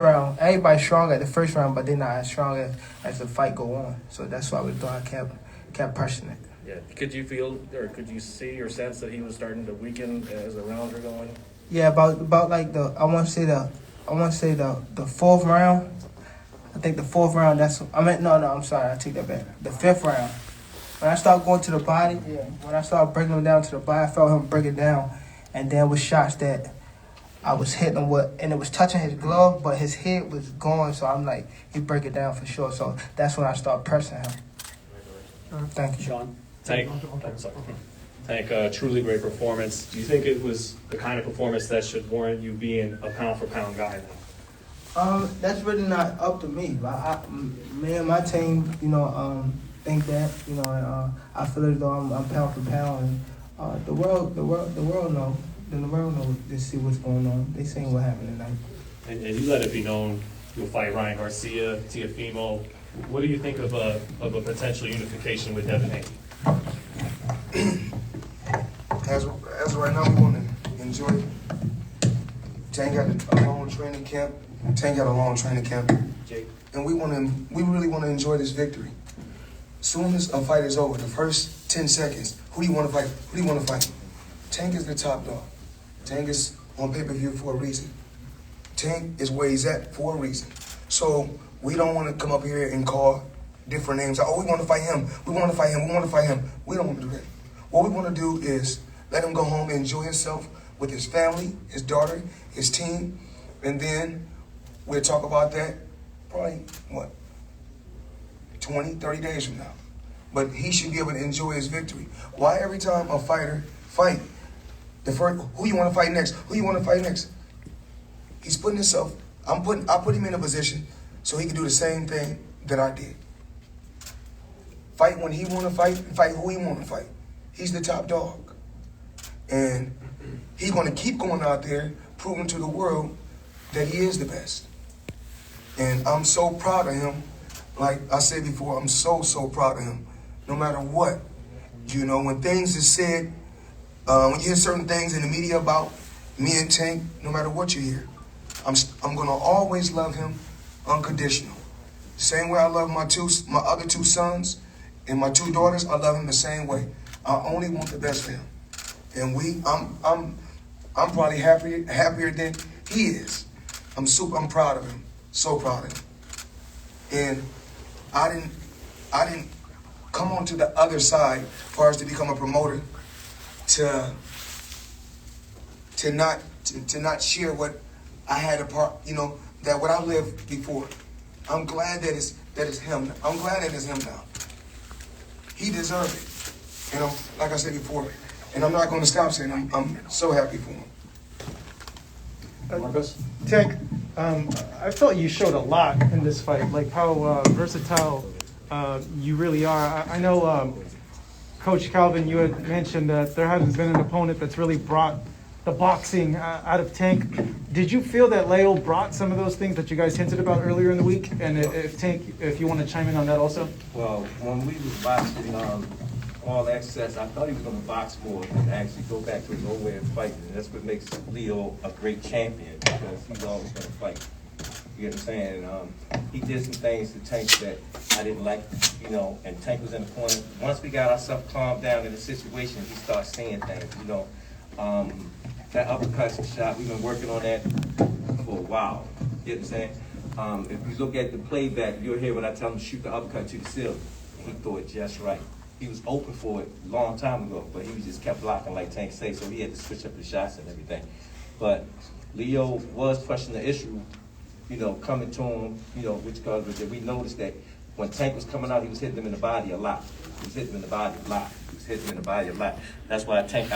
round. Everybody's strong at the first round, but they're not as strong as the fight go on. So that's why we thought I kept pressing it. Yeah. Could you feel or could you see or sense that he was starting to weaken as the rounds were going? Yeah, about like I want to say the fourth round. I think the fourth round. I'm sorry. I take that back. The fifth round. When I started going to the body, when I started breaking him down to the body, I felt him break it down, and then with shots that I was hitting him with, and it was touching his glove, but his head was going, so I'm like, he break it down for sure. So that's when I started pressing him. Thank you. Sean? Tank, truly great performance. Do you think it was the kind of performance that should warrant you being a pound-for-pound guy now? That's really not up to me. But me and my team, think that, and I feel as though I'm pound for pound, and the world know. Then the world know. They see what's going on. They seen what happened tonight. And you let it be known you'll fight Ryan Garcia, Teofimo. What do you think of a potential unification with Devin Haney? As of right now, we want to enjoy it. Tank got a long training camp. Jake. And we really want to enjoy this victory. Soon as a fight is over, the first 10 seconds, who do you want to fight? Tank is the top dog. Tank is on pay-per-view for a reason. Tank is where he's at for a reason. So we don't want to come up here and call different names. Oh, we want to fight him. We want to fight him. We don't want to do that. What we want to do is let him go home and enjoy himself with his family, his daughter, his team, and then we'll talk about that probably, 20, 30 days from now. But he should be able to enjoy his victory. Why every time a fighter fight, who you want to fight next? He's putting himself, I put him in a position so he can do the same thing that I did. Fight when he want to fight, and fight who he want to fight. He's the top dog. And he's going to keep going out there, proving to the world that he is the best. And I'm so proud of him. Like I said before, I'm so proud of him. No matter what, when things are said, when you hear certain things in the media about me and Tank, no matter what you hear, I'm gonna always love him unconditional. Same way I love my other two sons and my two daughters, I love him the same way. I only want the best for him. And I'm probably happier than he is. I'm proud of him. So proud of him. And I didn't come onto the other side as far as to become a promoter to not share what I had that what I lived before. I'm glad that it's him. I'm glad that it's him now. He deserved it. And like I said before, and I'm not going to stop saying I'm so happy for him. Marcos? Tank, I felt you showed a lot in this fight, like how versatile you really are. I know, Coach Calvin, you had mentioned that there hasn't been an opponent that's really brought the boxing out of Tank. Did you feel that Leo brought some of those things that you guys hinted about earlier in the week? And if you want to chime in on that also? Well, when we was boxing All Access, I thought he was going to box more and actually go back to his old way of fighting. And that's what makes Leo a great champion, because he's always going to fight. You get what I'm saying? He did some things to Tank that I didn't like, and Tank was in the corner. Once we got ourselves calmed down in the situation, he started seeing things, That uppercut shot, we've been working on that for a while. You get what I'm saying? If you look at the playback, you'll hear when I tell him to shoot the uppercut to the ceiling. He threw it just right. He was open for it a long time ago, but he just kept blocking like Tank say, so he had to switch up his shots and everything. But Leo was pushing the issue, coming to him, which caused that we noticed that when Tank was coming out, he was hitting him in the body a lot. That's why Tank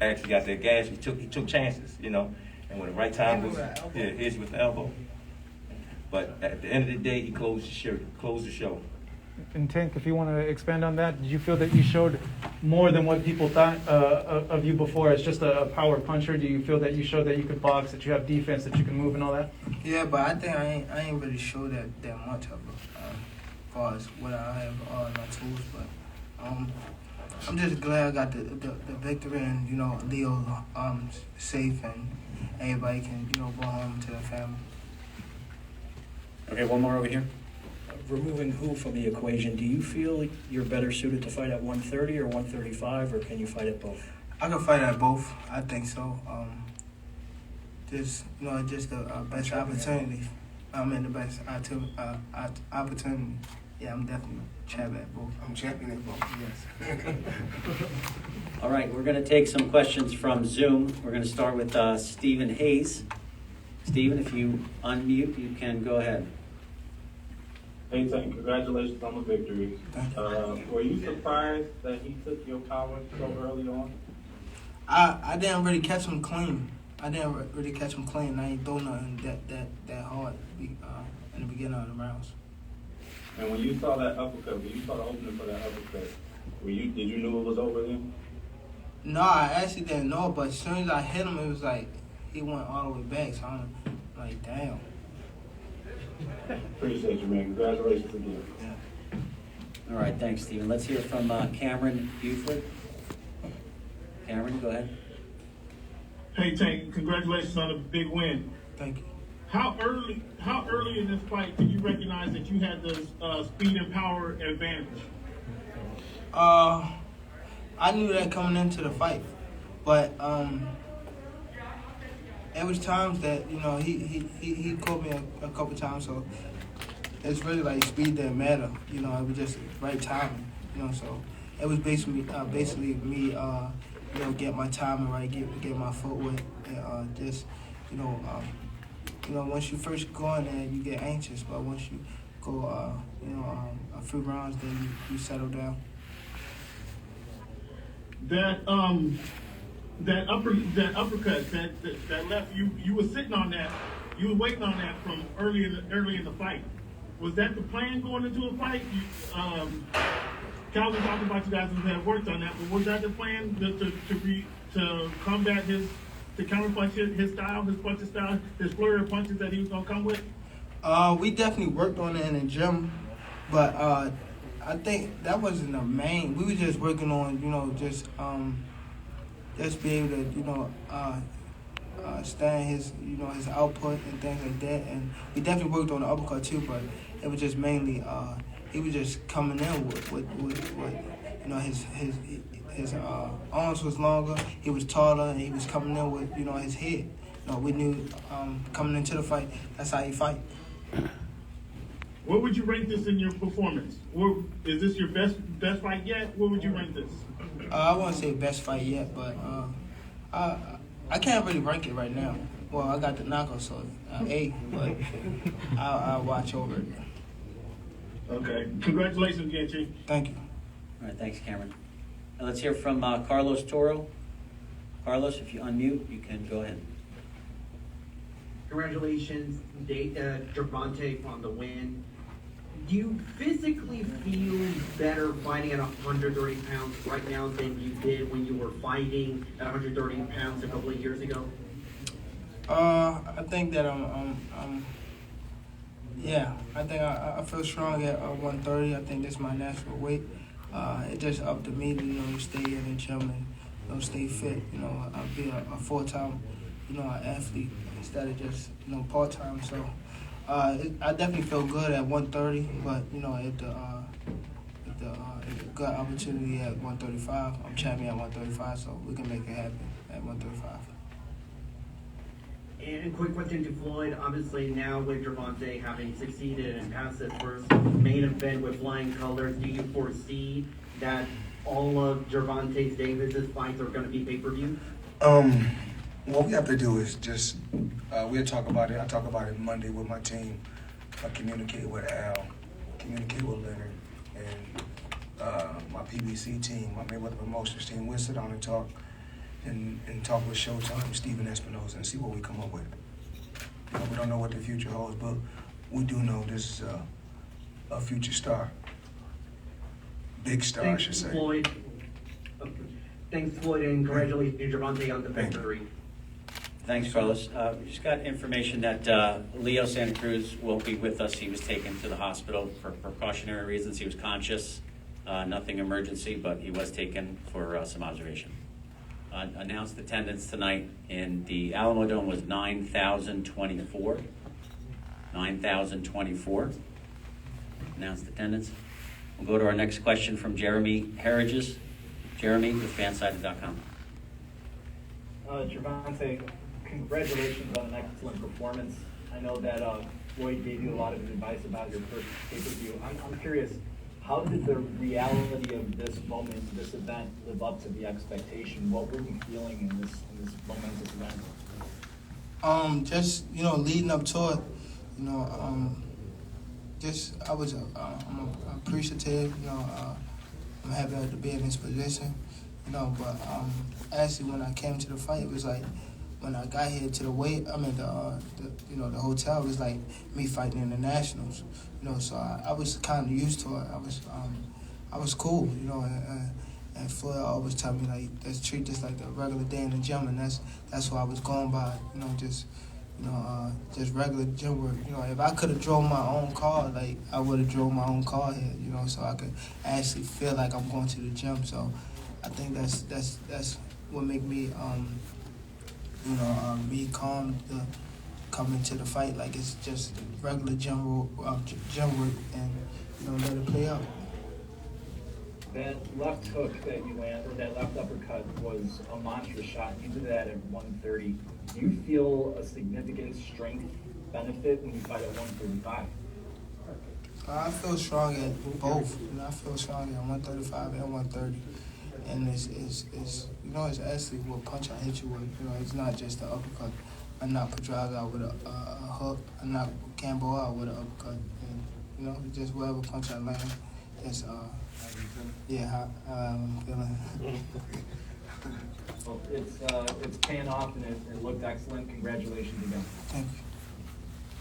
actually got that gas. He took chances, and when the right time was, hit you with the elbow. But at the end of the day, he closed the show. And Tank, if you want to expand on that, did you feel that you showed more than what people thought of you before as just a power puncher? Do you feel that you showed that you could box, that you have defense, that you can move and all that? Yeah, but I think I ain't really showed that much of it as far as what I have all my tools. But I'm just glad I got the victory, and Leo safe, and everybody can go home to their family. Okay, one more over here. Removing who from the equation, do you feel you're better suited to fight at 130 or 135, or can you fight at both? I can fight at both. I think so. Just just the best opportunity. I'm in the best opportunity. Yeah, I'm definitely champion at both. I'm champion at both. Yes. All right, we're going to take some questions from Zoom. We're going to start with Stephen Hayes. Stephen, if you unmute, you can go ahead. Hey, Tank, congratulations on the victory. Thank you. Were you surprised that he took your power so early on? I didn't really catch him clean. I ain't throw nothing that hard in the beginning of the rounds. And when you saw that uppercut, when you saw the opening for that uppercut, did you know it was over then? No, I actually didn't know, but as soon as I hit him, it was like he went all the way back. So I'm like, damn. Appreciate you, man. Congratulations again. Yeah. All right, thanks, Stephen. Let's hear from Cameron Buford. Cameron, go ahead. Hey, Tank, congratulations on a big win. Thank you. How early in this fight did you recognize that you had the speed and power advantage? I knew that coming into the fight, but there was times that he caught me a couple times, so it's really like speed didn't matter. It was just right timing. So it was basically me get my timing right, get my footwork, and just once you first go in there, you get anxious, but once you go a few rounds, then you settle down. That uppercut that left you were sitting on that, you were waiting on that from early in the fight. Was that the plan going into a fight? Calvin talked about you guys who had worked on that, but was that the plan to combat to counterpunch his style, his punching style, his flurry of punches that he was gonna come with? We definitely worked on it in the gym, but I think that wasn't the main. We were just working on, just be able to, stand his, his output and things like that. And we definitely worked on the uppercut too, but it was just mainly, he was just coming in with his arms was longer, he was taller, and he was coming in with, his head. We knew coming into the fight, that's how you fight. What would you rate this in your performance? Is this your best fight yet? What would you rank this? I wouldn't say best fight yet, but I can't really rank it right now. Well, I got the knockout, so A, but I'll watch over it. Okay. Congratulations again, Chief. Thank you. All right, thanks, Cameron. Now let's hear from Carlos Toro. Carlos, if you unmute, you can go ahead. Congratulations, Gervonta, on the win. Do you physically feel better fighting at 130 pounds right now than you did when you were fighting at 130 pounds a couple of years ago? I think that I think I feel strong at 130. I think that's my natural weight. It's just up to me to stay in the gym and stay fit. I'll be a full-time athlete instead of just part-time. So I definitely feel good at 130, but if the good opportunity at 135, I'm champion at 135, so we can make it happen at 135. And quick question to Floyd. Obviously, now with Gervonta having succeeded and passed his first main event with flying colors, do you foresee that all of Gervonta Davis's fights are going to be pay-per-view? What we have to do is just we'll talk about it. I talk about it Monday with my team. I communicate with Al, communicate with Leonard, and my PBC team, my Mayweather Promotions team. We'll sit down and talk. And talk with Showtime, Steven Espinosa, and see what we come up with. We don't know what the future holds, but we do know this is a future star. Big star, I should say. Floyd. Thanks, Floyd, and congratulations, Gervonta, on the victory. Thanks, Carlos. We just got information that Leo Santa Cruz won't be with us. He was taken to the hospital for precautionary reasons. He was conscious, nothing emergency, but he was taken for some observation. Announced attendance tonight in the Alamo Dome was 9,024. 9,024. Announced attendance. We'll go to our next question from Jeremy Herridges. Jeremy with fansided.com. Gervonta, congratulations on an excellent performance. I know that Floyd gave you a lot of advice about your first pay-per-view. I'm curious, how did the reality of this moment, this event, live up to the expectation? What were you feeling in this momentous event? Just leading up to it, just I'm appreciative. I'm happy to be in this position. But actually, when I came to the fight, it was like when I got here to the the hotel, it was like me fighting in the nationals. So I was kind of used to it. I was cool. And Floyd always tell me like, let's treat this like a regular day in the gym, and that's what I was going by. Just regular gym work. If I could have drove my own car, like I would have drove my own car here. So I could actually feel like I'm going to the gym. So I think that's what make me be calm to come into the fight like it's just regular gym work and let it play out. That left hook that you landed, or that left uppercut, was a monstrous shot. You did that at 130. Do you feel a significant strength benefit when you fight at 135? I feel strong at both. I feel strong at 135 and 130. And it's actually what punch I hit you with. It's not just the uppercut. I knock Pedraza out with a hook. I knock Campbell out with an uppercut. And, just whatever punch I land, it's how I'm feeling. Well, it's paying off, and it looked excellent. Congratulations again. Thank you.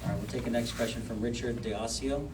All right, we'll take the next question from Richard DeOsio.